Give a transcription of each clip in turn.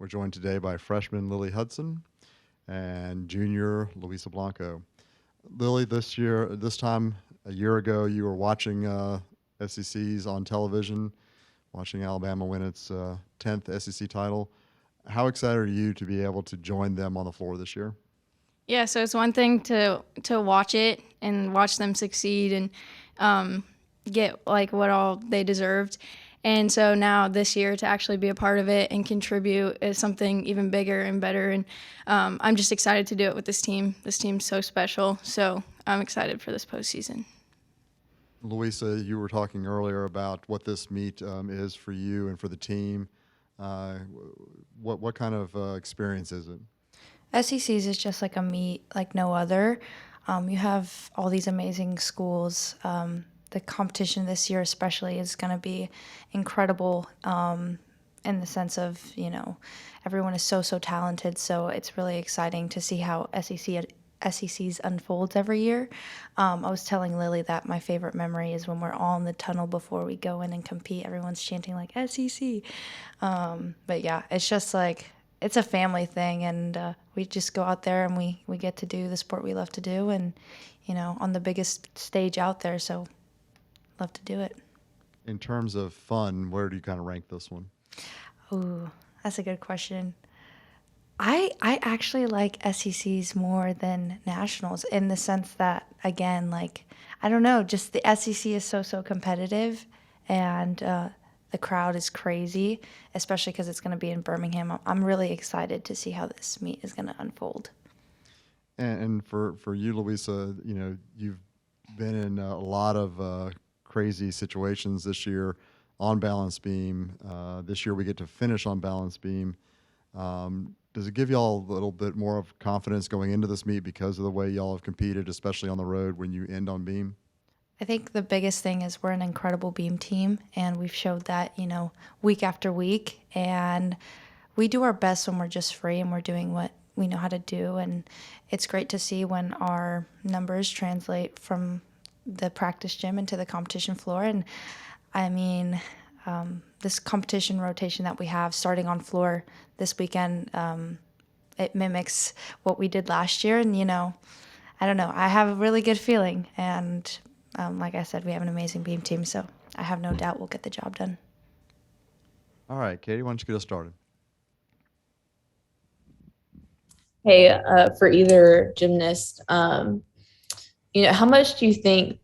We're joined today by freshman Lilly Hudson and junior Luisa Blanco. Lilly, this time a year ago, you were watching SECs on television, watching Alabama win its 10th SEC title. How excited are you to be able to join them on the floor this year? Yeah, so it's one thing to watch it and watch them succeed and get like what all they deserved. And so now this year to actually be a part of it and contribute is something even bigger and better. And I'm just excited to do it with this team. This team's so special. So I'm excited for this postseason. Luisa, you were talking earlier about what this meet is for you and for the team. What kind of experience is it? SECs is just like a meet like no other. You have all these amazing schools. The competition this year especially is going to be incredible in the sense of, everyone is so talented. So it's really exciting to see how SECs unfolds every year. I was telling Lilly that my favorite memory is when we're all in the tunnel before we go in and compete. Everyone's chanting like SEC. But yeah, it's just like, it's a family thing, and we just go out there and we get to do the sport we love to do, and on the biggest stage out there, so love to do it. In terms of fun, where do you kind of rank this one? Ooh, that's a good question. I actually like SECs more than nationals in the sense that, again, like, I don't know, just the SEC is so competitive, and the crowd is crazy, especially because it's going to be in Birmingham. I'm really excited to see how this meet is going to unfold. And for you, Luisa, you've been in a lot of crazy situations this year on balance beam. This year we get to finish on balance beam. Does it give y'all a little bit more of confidence going into this meet because of the way y'all have competed, especially on the road when you end on beam? I think the biggest thing is we're an incredible beam team, and we've showed that, week after week. And we do our best when we're just free and we're doing what we know how to do. And it's great to see when our numbers translate from the practice gym into the competition floor. And I mean, this competition rotation that we have starting on floor this weekend, it mimics what we did last year. And, I don't know, I have a really good feeling. And like I said, we have an amazing beam team, so I have no doubt we'll get the job done. All right, Katie, why don't you get us started? Hey, for either gymnast, how much do you think,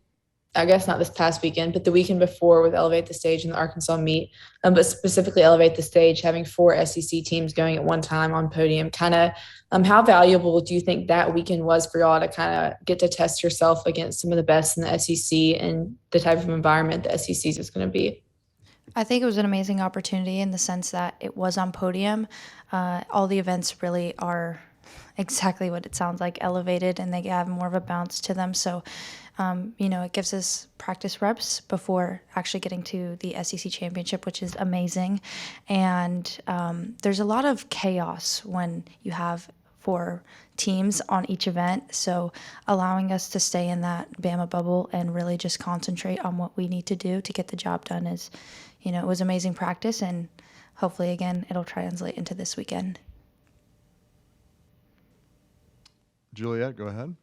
I guess not this past weekend, but the weekend before with Elevate the Stage and the Arkansas meet, but specifically Elevate the Stage, having 4 SEC teams going at one time on podium, kind of how valuable do you think that weekend was for y'all to kind of get to test yourself against some of the best in the SEC and the type of environment the SEC is going to be? I think it was an amazing opportunity in the sense that it was on podium. All the events really are exactly what it sounds like, elevated, and they have more of a bounce to them. So, it gives us practice reps before actually getting to the SEC championship, which is amazing. And there's a lot of chaos when you have 4 teams on each event. So allowing us to stay in that Bama bubble and really just concentrate on what we need to do to get the job done is, it was amazing practice, and hopefully, again, it'll translate into this weekend. Juliet, go ahead.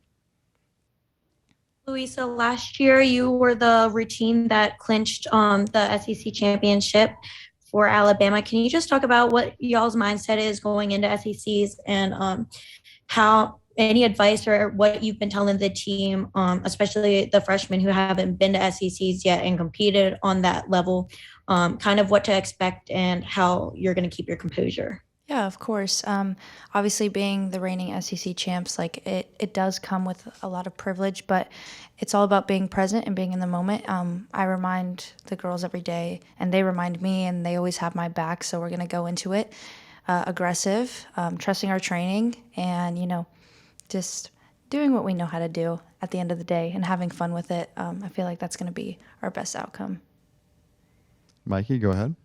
Luisa, last year you were the routine that clinched the SEC championship for Alabama. Can you just talk about what y'all's mindset is going into SECs and how any advice or what you've been telling the team, especially the freshmen who haven't been to SECs yet and competed on that level, kind of what to expect and how you're going to keep your composure? Yeah, of course. Obviously, being the reigning SEC champs, like it does come with a lot of privilege, but it's all about being present and being in the moment. I remind the girls every day, and they remind me, and they always have my back. So we're gonna go into it aggressive, trusting our training, and just doing what we know how to do at the end of the day and having fun with it. I feel like that's gonna be our best outcome. Mikey, go ahead.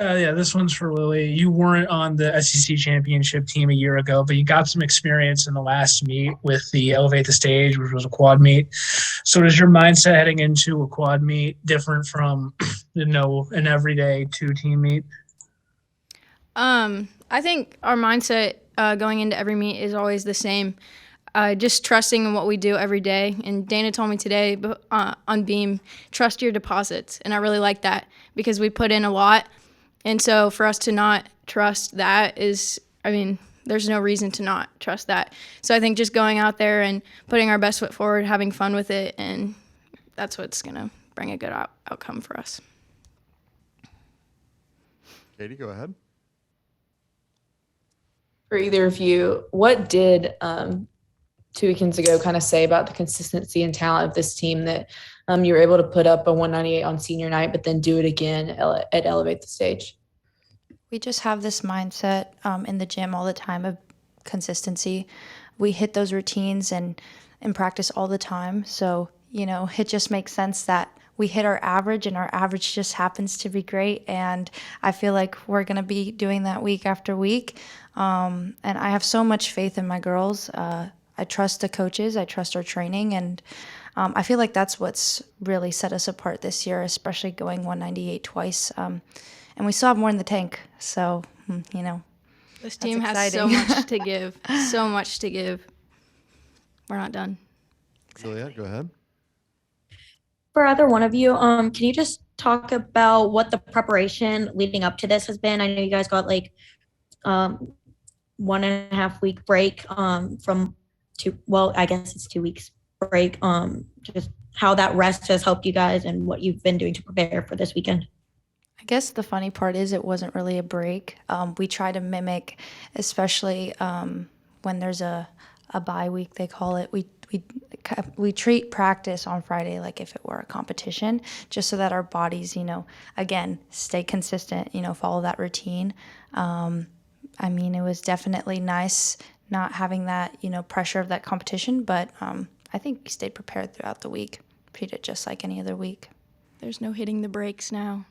Yeah, this one's for Lilly. You weren't on the SEC championship team a year ago, but you got some experience in the last meet with the Elevate the Stage, which was a quad meet. So is your mindset heading into a quad meet different from, an everyday 2-team meet? I think our mindset going into every meet is always the same. Just trusting in what we do every day. And Dana told me today on beam, trust your deposits. And I really like that because we put in a lot. And so for us to not trust that is, I mean, there's no reason to not trust that. So I think just going out there and putting our best foot forward, having fun with it, and that's what's going to bring a good outcome for us. Katie, go ahead. For either of you, what did 2 weekends ago kind of say about the consistency and talent of this team that you were able to put up a 198 on senior night, but then do it again at Elevate the Stage? We just have this mindset in the gym all the time of consistency. We hit those routines and in practice all the time. So, it just makes sense that we hit our average, and our average just happens to be great. And I feel like we're going to be doing that week after week. And I have so much faith in my girls. I trust the coaches. I trust our training. And I feel like that's what's really set us apart this year, especially going 198 twice. And we still have more in the tank. So, This team has exciting. so much to give. So much to give. We're not done. Juliet, go ahead. For either one of you, can you just talk about what the preparation leading up to this has been? I know you guys got like 1.5 week break from I guess it's 2 weeks break. Just how that rest has helped you guys and what you've been doing to prepare for this weekend. I guess the funny part is it wasn't really a break. We try to mimic, especially when there's a bye week, they call it. We treat practice on Friday like if it were a competition, just so that our bodies, again, stay consistent, follow that routine. I mean, it was definitely nice not having that, pressure of that competition, but I think we stayed prepared throughout the week. Treat it just like any other week. There's no hitting the brakes now.